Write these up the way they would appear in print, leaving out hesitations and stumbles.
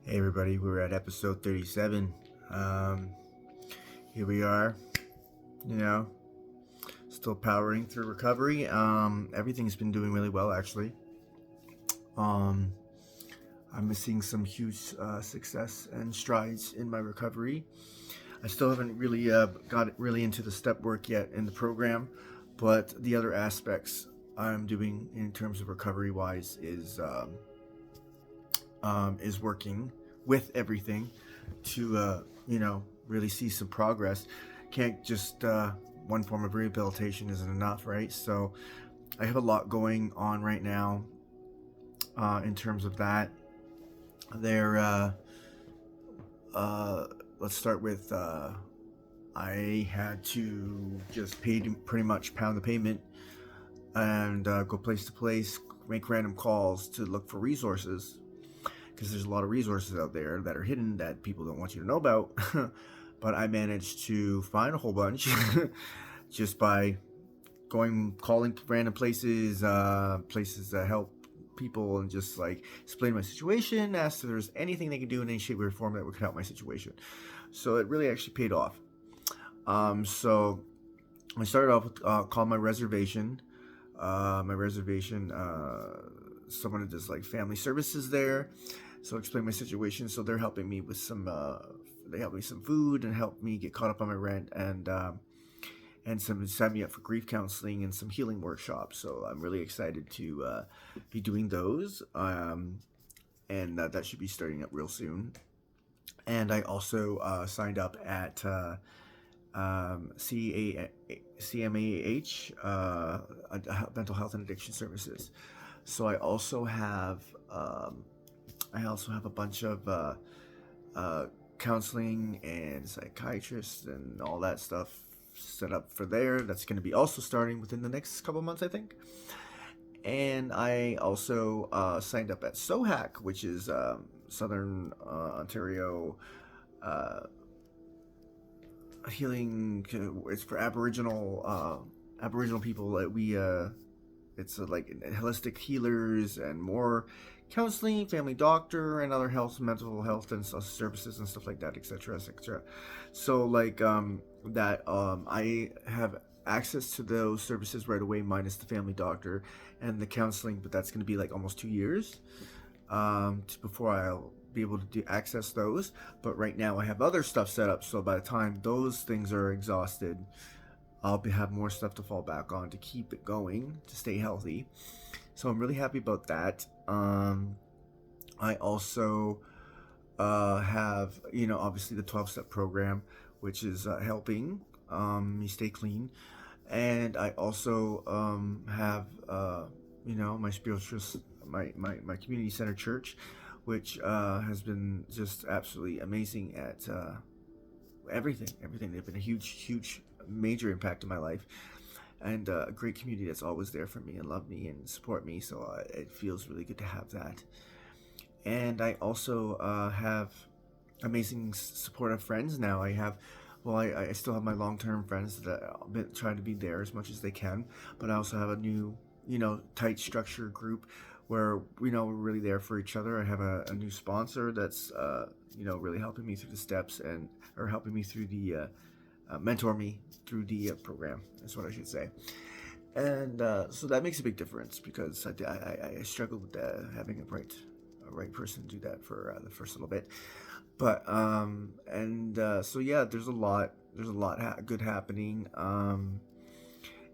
Hey everybody, we're at episode 37. Here we are, you know, still powering through recovery. Everything's been doing really well actually. Um, I'm seeing some huge success and strides in my recovery. I still haven't really got really into the step work yet in the program, but the other aspects I'm doing in terms of recovery wise is working with everything to really see some progress. Can't just one form of rehabilitation isn't enough, right? So I have a lot going on right now in terms of that. There, uh, let's start with I had to just pretty much pound the pavement and go place to place, make random calls to look for resources because there's a lot of resources out there that are hidden that people don't want you to know about. But I managed to find a whole bunch just by calling random places that help people, and just like explain my situation, ask if there's anything they can do in any shape or form that would help my situation. So it really actually paid off. So I started off with called my reservation. Someone who does like family services there. So I explained my situation. So they're helping me with some. They helped me some food and helped me get caught up on my rent, and some set me up for grief counseling and some healing workshops. So I'm really excited to be doing those, and that should be starting up real soon. And I also signed up at CMAH, Mental Health and Addiction Services. So I also have a bunch of counseling and psychiatrists and all that stuff set up for there. That's going to be also starting within the next couple months, I think. And I also signed up at SOHAC, which is Southern Ontario healing. It's for Aboriginal people. It's like holistic healers and more counseling, family doctor, and other mental health and services and stuff like that, etc., etc. So I have access to those services right away, minus the family doctor and the counseling, but that's going to be like almost 2 years before I'll be able to access those. But right now I have other stuff set up, so by the time those things are exhausted, have more stuff to fall back on to keep it going, to stay healthy. So I'm really happy about that. I also have, obviously the 12-step program, which is helping me stay clean. And I also have, my spiritual, my community center church, which has been just absolutely amazing at everything. They've been a huge major impact in my life, and a great community that's always there for me and love me and support me. So it feels really good to have that. And I also have amazing supportive friends now. I still have my long-term friends that try to be there as much as they can, but I also have a new, tight structure group where we're really there for each other. I have a new sponsor that's really helping me through the steps, and or helping me through the mentor me through the program. That's what I should say. And so that makes a big difference, because I struggled with having a right person do that for the first little bit. But so yeah, there's a lot good happening.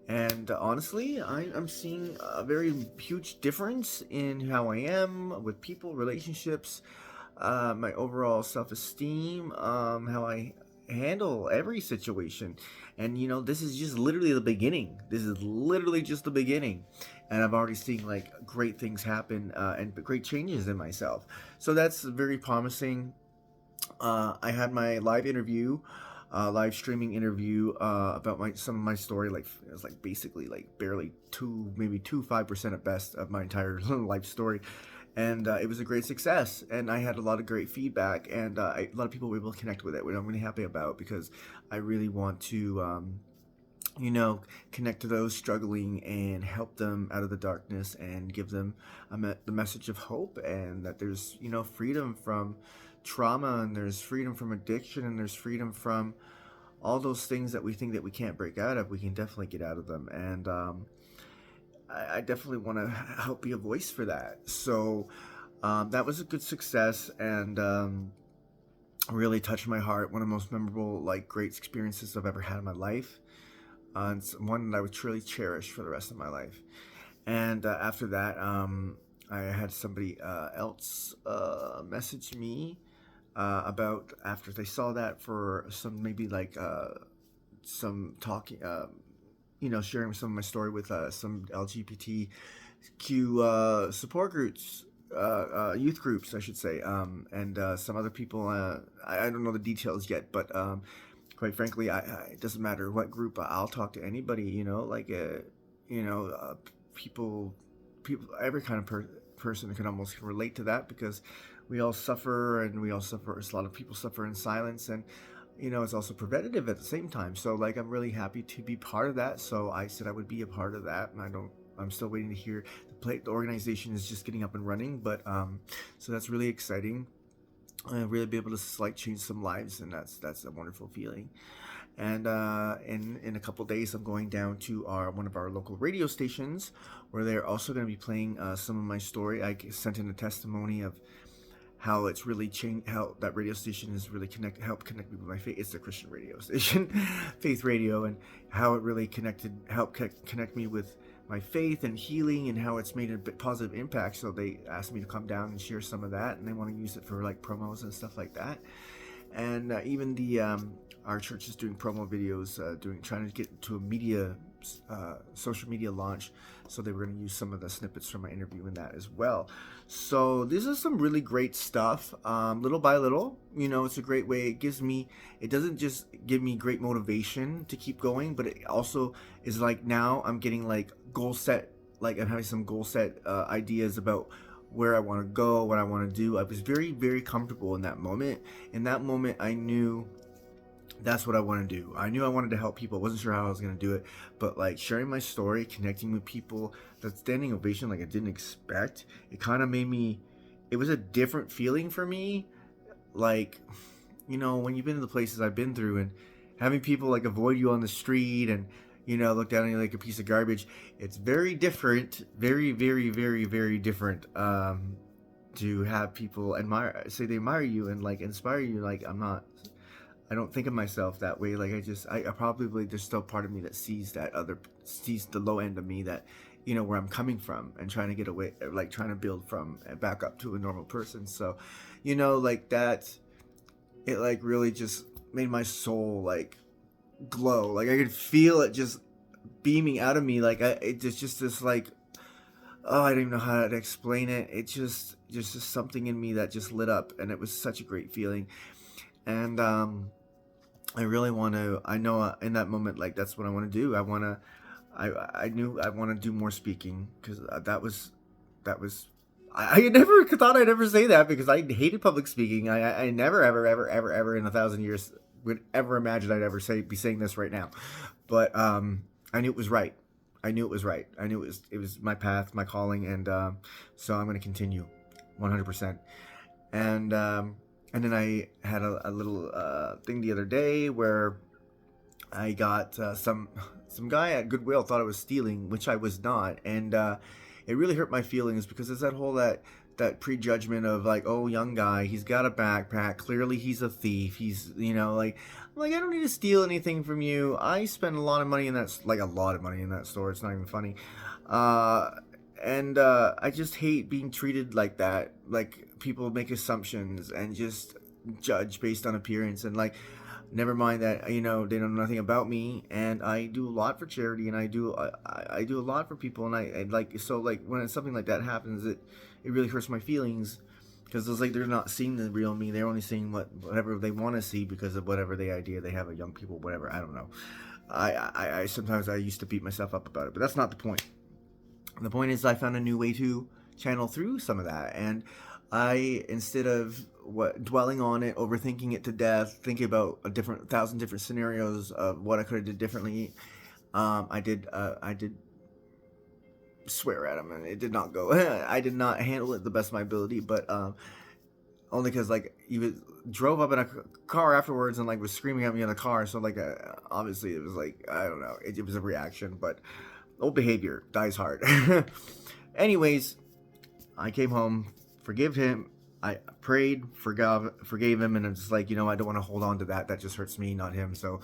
And honestly, I'm seeing a very huge difference in how I am with people, relationships, my overall self-esteem, how I handle every situation. And this is just literally the beginning. This is literally just the beginning. And I've already seen like great things happen, and great changes in myself. So that's very promising. I had my live streaming interview about some of my story. Like it was like basically like barely maybe 5% at best of my entire life story, and it was a great success. And I had a lot of great feedback, and a lot of people were able to connect with it, which I'm really happy about, because I really want to you know, connect to those struggling and help them out of the darkness and give them the message of hope, and that there's, you know, freedom from trauma, and there's freedom from addiction, and there's freedom from all those things that we think that we can't break out of. We can definitely get out of them. And I definitely want to help be a voice for that. So that was a good success, and really touched my heart. One of the most memorable, like, great experiences I've ever had in my life. And it's one that I would truly cherish for the rest of my life. And after that, I had somebody else message me about, after they saw that, for some, maybe like some talking, you know, sharing some of my story with some LGBTQ support groups, youth groups, I should say, and some other people. I don't know the details yet, but quite frankly, it doesn't matter what group. I'll talk to anybody. You know, like you know, people, every kind of person can almost relate to that, because we all suffer, and we all suffer. A lot of people suffer in silence, and you know, it's also preventative at the same time. So, like, I'm really happy to be part of that. So I said I would be a part of that, and I'm still waiting to hear. The organization is just getting up and running, but so that's really exciting. Really be able to, like, change some lives, and that's a wonderful feeling. And in a couple days, I'm going down to one of our local radio stations, where they're also going to be playing some of my story. I sent in a testimony of how it's really changed, how that radio station has really helped connect me with my faith. It's a Christian radio station, Faith Radio, and how it really helped connect me with my faith and healing, and how it's made a positive impact. So they asked me to come down and share some of that, and they want to use it for, like, promos and stuff like that. And even our church is doing promo videos, trying to get to a social media launch. So they were going to use some of the snippets from my interview in that as well. So this is some really great stuff. Little by little, you know, it's a great way. It doesn't just give me great motivation to keep going, but it also is like, now I'm getting, like, goal set, like I'm having some goal set ideas about where I want to go, what I want to do. I was very, very comfortable in that moment. In that moment, I knew that's what I want to do. I knew I wanted to help people. I wasn't sure how I was going to do it, but, like, sharing my story, connecting with people, that standing ovation, like, I didn't expect. It kind of made me, it was a different feeling for me. Like, you know, when you've been to the places I've been through, and having people, like, avoid you on the street, and, you know, look down on you like a piece of garbage, it's very different, very, very, very, very different, to have people say they admire you and, like, inspire you. Like, I don't think of myself that way. Like, I probably, there's still part of me that sees the low end of me, that, you know, where I'm coming from, and trying to get away, like, trying to build from and back up to a normal person. So, you know, like, that, it, like, really just made my soul, like, glow. Like, I could feel it just beaming out of me. Like, it's just this, like, oh, I don't even know how to explain it. It's just something in me that just lit up, and it was such a great feeling. And I really want to, I know in that moment, like, that's what I want to do. I knew I want to do more speaking, because I never thought I'd ever say that, because I hated public speaking. I never, ever in 1,000 years would ever imagine I'd ever be saying this right now. But I knew it was right. I knew it was my path, my calling. And so I'm going to continue 100%. And then I had a little thing the other day where I got some guy at Goodwill thought I was stealing, which I was not, and it really hurt my feelings, because there's that whole that prejudgment of, like, oh, young guy, he's got a backpack, clearly he's a thief, he's, you know, like, I'm like, I don't need to steal anything from you. I spend a lot of money in that, like, a lot of money in that store. It's not even funny. And I just hate being treated like that. Like, people make assumptions and just judge based on appearance, and, like, never mind that, you know, they know nothing about me, and I do a lot for charity, and I do a lot for people, and I like, so, like, when something like that happens, it really hurts my feelings, because it's like they're not seeing the real me. They're only seeing whatever they want to see, because of whatever the idea they have of young people, whatever. I don't know. I sometimes I used to beat myself up about it, but that's not the point. The point is, I found a new way to channel through some of that, and instead of dwelling on it, overthinking it to death, thinking about 1,000 different scenarios of what I could have did differently, I did swear at him, and it did not go. I did not handle it the best of my ability, but only because like he was drove up in a car afterwards and like was screaming at me in the car. So like obviously it was like I don't know, it was a reaction, but old behavior dies hard. Anyways, I came home, forgive him. I prayed, forgave him, and I'm just like, I don't want to hold on to that. That just hurts me, not him. So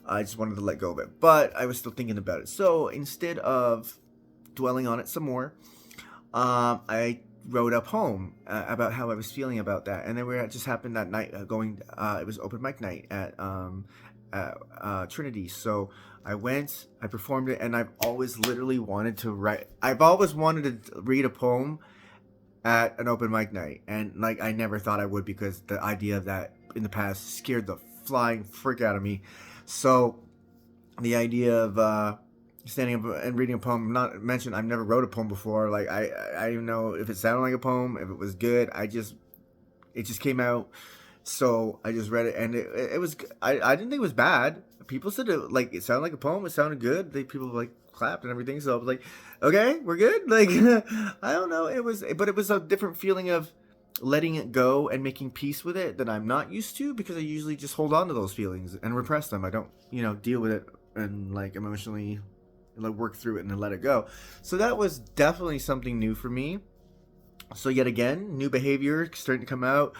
I just wanted to let go of it. But I was still thinking about it. So instead of dwelling on it some more, I wrote up home about how I was feeling about that. And then it just happened that night it was open mic night at Trinity. So I went, I performed it, and I've always literally wanted to write. I've always wanted to read a poem at an open mic night, and like I never thought I would, because the idea of that in the past scared the flying frick out of me. So the idea of standing up and reading a poem, not mentioned, I've never wrote a poem before. Like I didn't know if it sounded like a poem, if it was good. It just came out. So I just read it, and it was, I didn't think it was bad. People said it sounded like a poem. It sounded good. People like clapped and everything. So I was like, okay, we're good. Like, I don't know. But it was a different feeling of letting it go and making peace with it that I'm not used to, because I usually just hold on to those feelings and repress them. I don't, deal with it and like emotionally like work through it and then let it go. So that was definitely something new for me. So yet again, new behavior starting to come out.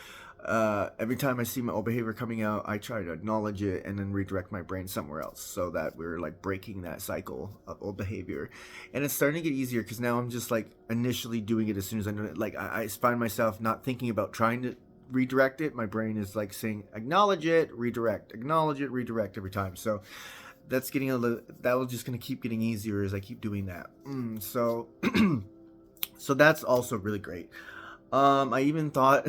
Every time I see my old behavior coming out, I try to acknowledge it and then redirect my brain somewhere else, so that we're like breaking that cycle of old behavior. And it's starting to get easier, because now I'm just like initially doing it as soon as I know it. Like I find myself not thinking about trying to redirect it. My brain is like saying acknowledge it, redirect every time. So that's getting that will just going to keep getting easier as I keep doing that. So so that's also really great. I even thought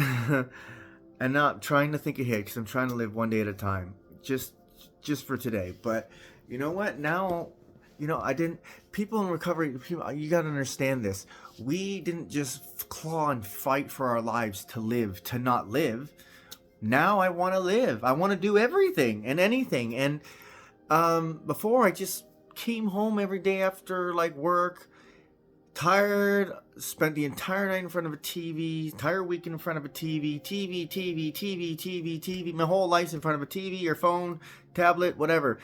and not trying to think ahead, because I'm trying to live one day at a time, just for today. But you know what? Now, I didn't. People in recovery, you got to understand this. We didn't just claw and fight for our lives to live, to not live. Now I want to live. I want to do everything and anything. And before, I just came home every day after like work, tired, spent the entire night in front of a TV, entire weekend in front of a TV, my whole life's in front of a TV or phone, tablet, whatever.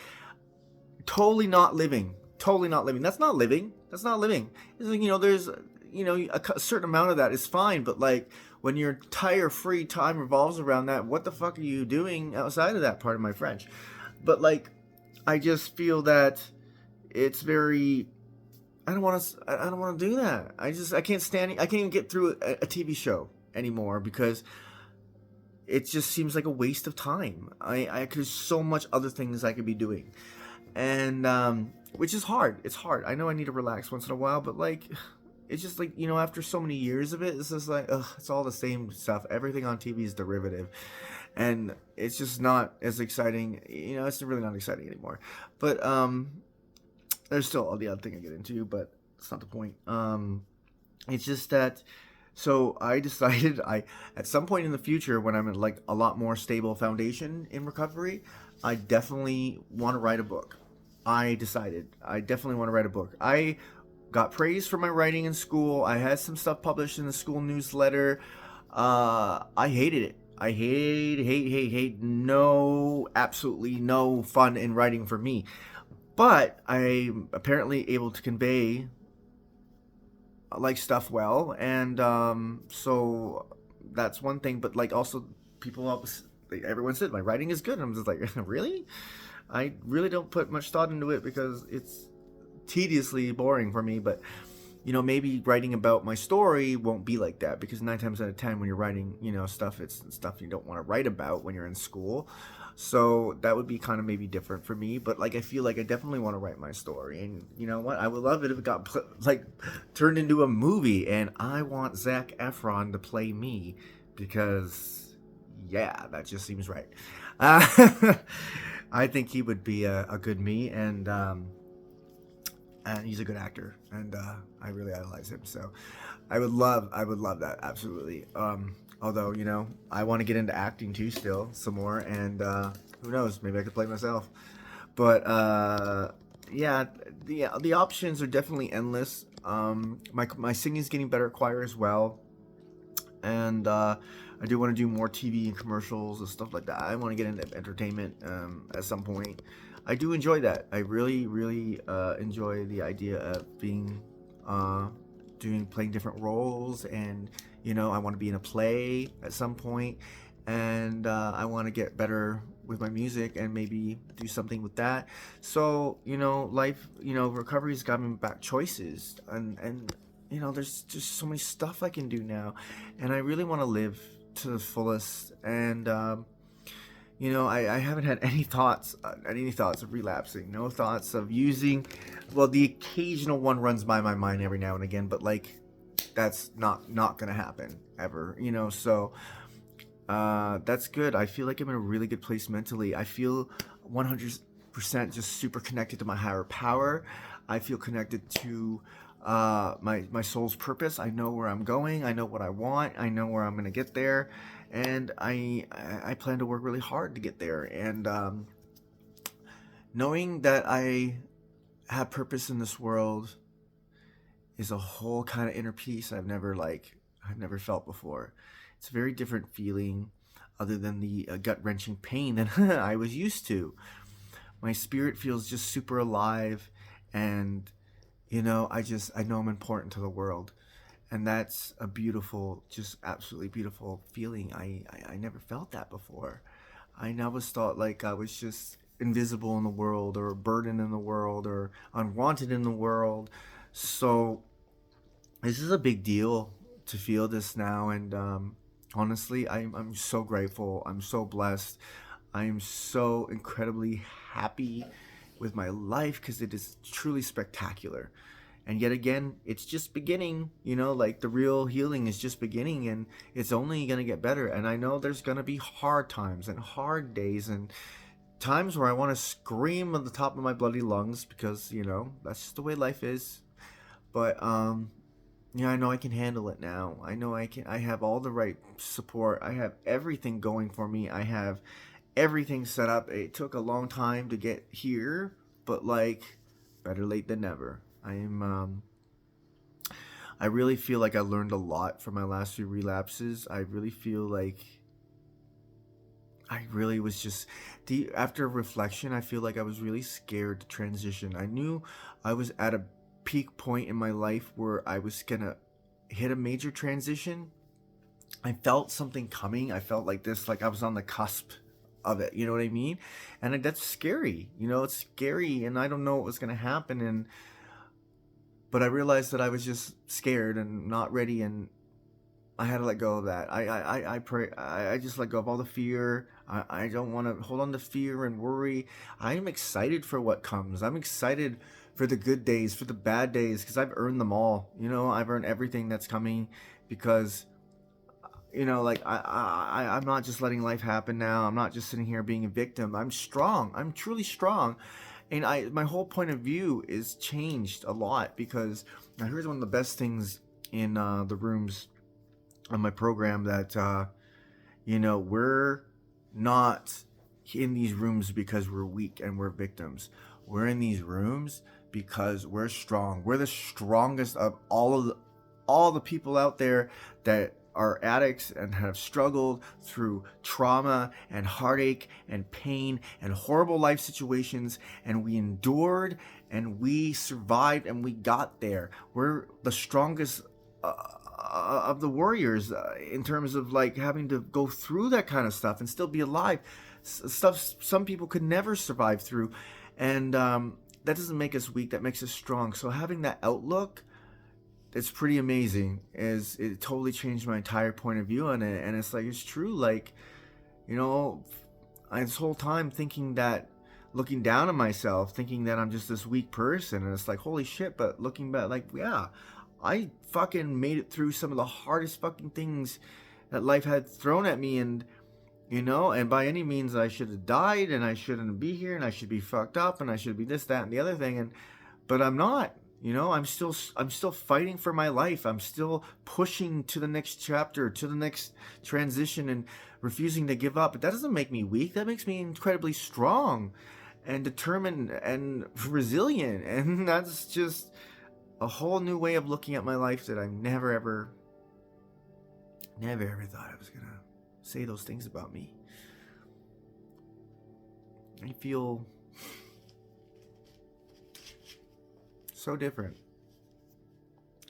Totally not living. That's not living. It's like, there's, a certain amount of that is fine, but like when your entire free time revolves around that, what the fuck are you doing outside of that? Part of my French. But like, I just feel that it's very, I don't want to do that. I can't even get through a TV show anymore, because it just seems like a waste of time. There's so much other things I could be doing. And, which is hard. It's hard. I know I need to relax once in a while, but like, it's just like, after so many years of it, it's just like, it's all the same stuff. Everything on TV is derivative. And it's just not as exciting. It's really not exciting anymore. But, there's still all the other thing I get into, but it's not the point. It's just that, so I decided at some point in the future, when I'm in like a lot more stable foundation in recovery, I definitely want to write a book. I decided I definitely want to write a book. I got praise for my writing in school. I had some stuff published in the school newsletter. I hated it. I hate. No, absolutely no fun in writing for me. But I'm apparently able to convey like stuff well, and so that's one thing. But like also, everyone said my writing is good, and I'm just like, really? I really don't put much thought into it, because it's tediously boring for me. But maybe writing about my story won't be like that, because 9 times out of 10 when you're writing stuff, it's stuff you don't want to write about when you're in school. So that would be kind of maybe different for me. But like, I feel like I definitely want to write my story, and you know what, I would love it if it got turned into a movie, and I want Zac Efron to play me, because yeah, that just seems right. I think he would be a good me, and he's a good actor, and I really idolize him. So I would love that, absolutely. Although, I want to get into acting too still some more, and who knows, maybe I could play myself. But yeah, the options are definitely endless. My singing's getting better at choir as well, and I do want to do more TV and commercials and stuff like that. I want to get into entertainment at some point. I do enjoy that. I really, really enjoy the idea of being, uh, playing different roles, and I want to be in a play at some point, and I want to get better with my music and maybe do something with that. So life, recovery's got me back choices, and there's just so many stuff I can do now, and I really want to live to the fullest. And I haven't had any thoughts of relapsing, no thoughts of using. Well, the occasional one runs by my mind every now and again, but like that's not gonna happen ever. So that's good. I feel like I'm in a really good place mentally. I feel 100% just super connected to my higher power. I feel connected to my soul's purpose. I know where I'm going. I know what I want. I know where I'm going to get there, and I plan to work really hard to get there. And knowing that I have purpose in this world is a whole kind of inner peace I've never felt before. It's a very different feeling, other than the gut wrenching pain that I was used to. My spirit feels just super alive, and I know I'm important to the world, and that's a beautiful, just absolutely beautiful feeling. I never felt that before. I always thought like I was just invisible in the world, or a burden in the world, or unwanted in the world. So this is a big deal to feel this now, and honestly, I'm so grateful. I'm so blessed. I am so incredibly happy with my life, because it is truly spectacular. And yet again, it's just beginning. Like the real healing is just beginning, and it's only going to get better. And I know there's going to be hard times and hard days and times where I want to scream at the top of my bloody lungs, because that's just the way life is. But yeah, I know I can handle it now. I know I have all the right support. I have everything going for me. I have everything set up. It took a long time to get here, but like better late than never. I really feel like I learned a lot from my last few relapses. I really feel like I really was just after reflection, I feel like I was really scared to transition. I knew I was at a peak point in my life where I was gonna hit a major transition. I felt something coming. I felt like this, like I was on the cusp of it. You know what I mean? And that's scary. It's scary, and I don't know what was gonna happen. But I realized that I was just scared and not ready, and I had to let go of that. I pray. I just let go of all the fear. I don't want to hold on to fear and worry. I am excited for what comes. I'm excited for the good days, for the bad days, because I've earned them all. I've earned everything that's coming, because like I'm not just letting life happen now. I'm not just sitting here being a victim. I'm strong. I'm truly strong. And my whole point of view is changed a lot, because I heard one of the best things in the rooms on my program, that we're not in these rooms because we're weak and we're victims. We're in these rooms because we're strong. We're the strongest of all the people out there that are addicts and have struggled through trauma and heartache and pain and horrible life situations, and we endured and we survived and we got there. We're the strongest of the warriors, in terms of like having to go through that kind of stuff and still be alive. Stuff some people could never survive through, and that doesn't make us weak. That makes us strong. So having that outlook, it's pretty amazing. It totally changed my entire point of view on it, and it's like it's true. Like this whole time thinking that, looking down on myself, thinking that I'm just this weak person, and it's like holy shit. But looking back, like yeah, I fucking made it through some of the hardest fucking things that life had thrown at me, and and by any means I should have died, and I shouldn't be here, and I should be fucked up, and I should be this, that, and the other thing, but I'm not. I'm still fighting for my life. I'm still pushing to the next chapter, to the next transition, and refusing to give up. But that doesn't make me weak. That makes me incredibly strong. and determined and resilient. And that's just a whole new way of looking at my life that I never ever thought I was gonna say those things about me. I feel so different.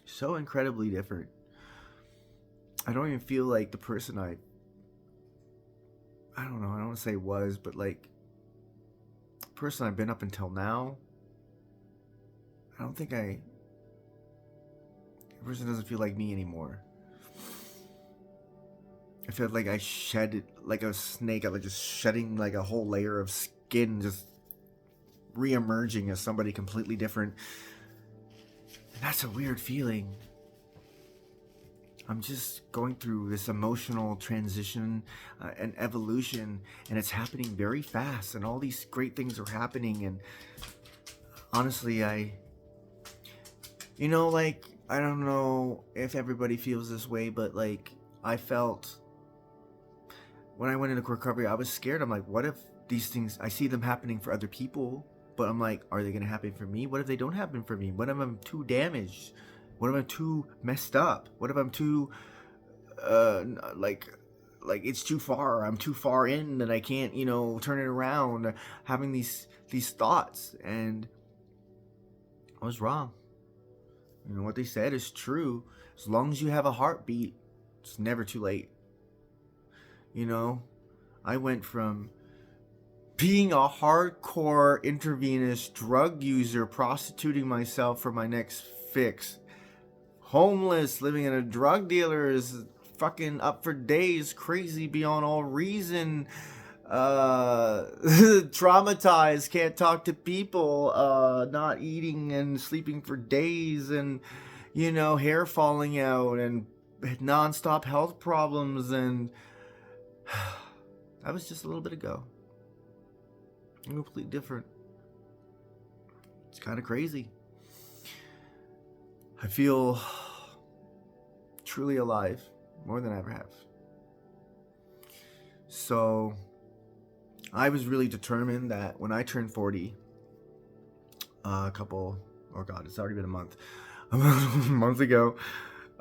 So incredibly different. I don't even feel like the person I don't know, I don't want to say was, but like the person I've been up until now. I don't think the person doesn't feel like me anymore. I felt like I shed it like a snake. I was just shedding like a whole layer of skin, just re-emerging as somebody completely different. And that's a weird feeling. I'm just going through this emotional transition and evolution, and it's happening very fast, and all these great things are happening. And honestly, like, I don't know if everybody feels this way, but like, I felt when I went into recovery, I was scared. I'm like, what if these things, I see them happening for other people, but I'm like, are they going to happen for me? What if they don't happen for me? What if I'm too damaged? What if I'm too messed up? What if I'm too, like it's too far? I'm too far in and I can't, turn it around. Having these thoughts, and I was wrong. What they said is true. As long as you have a heartbeat, it's never too late. I went from being a hardcore intravenous drug user, prostituting myself for my next fix, homeless, living in a drug dealer's, fucking up for days, crazy beyond all reason, traumatized, can't talk to people, not eating and sleeping for days, and hair falling out, and non-stop health problems. And that was just a little bit ago. Completely different. It's kind of crazy. I feel truly alive, more than I ever have. So I was really determined that when I turned 40, it's already been a month ago,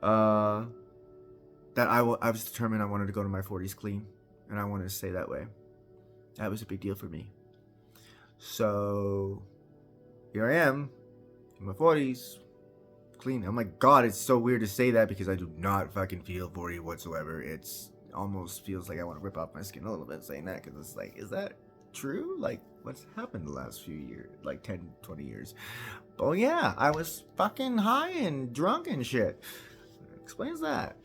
that I was determined I wanted to go to my 40s clean, and I wanted to stay that way. That was a big deal for me. So here I am in my 40s, clean. Oh my god, it's so weird to say that because I do not fucking feel 40 whatsoever. It's almost feels like I want to rip off my skin a little bit saying that, because it's like, is that true? Like, what's happened the last few years, like 10, 20 years? Oh yeah, I was fucking high and drunk and shit. Explains that.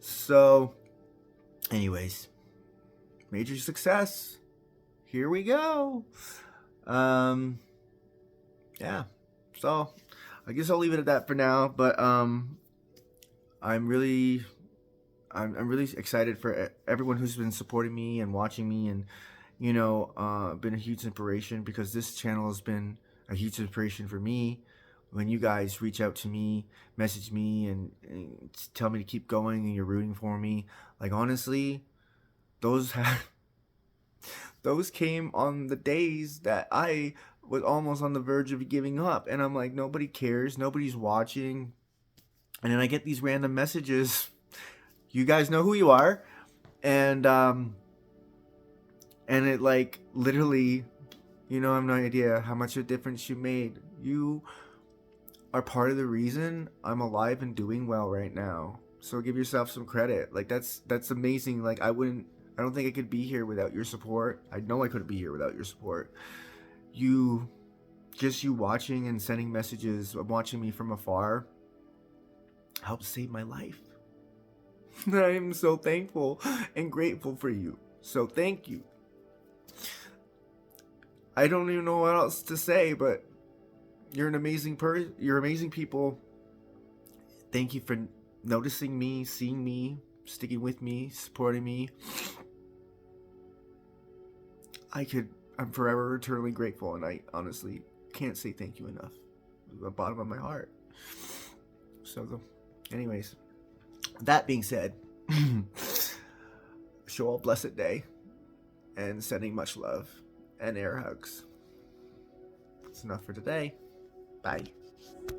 So anyways, major success. Here we go. Yeah. So I guess I'll leave it at that for now. But I'm really excited for everyone who's been supporting me and watching me, and been a huge inspiration, because this channel has been a huge inspiration for me. When you guys reach out to me, message me, and tell me to keep going, and you're rooting for me, like, honestly, those came on the days that I was almost on the verge of giving up, and I'm like, nobody cares, nobody's watching, and then I get these random messages. You guys know who you are, and it, like, literally, I have no idea how much of a difference you made. You are part of the reason I'm alive and doing well right now. So give yourself some credit. Like, that's amazing. Like, I don't think I could be here without your support. I know I couldn't be here without your support. You watching and sending messages, watching me from afar, helped save my life. I am so thankful and grateful for you. So thank you. I don't even know what else to say, but you're an amazing person. You're amazing people. Thank you for noticing me, seeing me, sticking with me, supporting me. I'm forever eternally grateful, and I honestly can't say thank you enough. From the bottom of my heart. So, anyways, that being said, show all blessed day, and sending much love and air hugs. that's enough for today. Bye.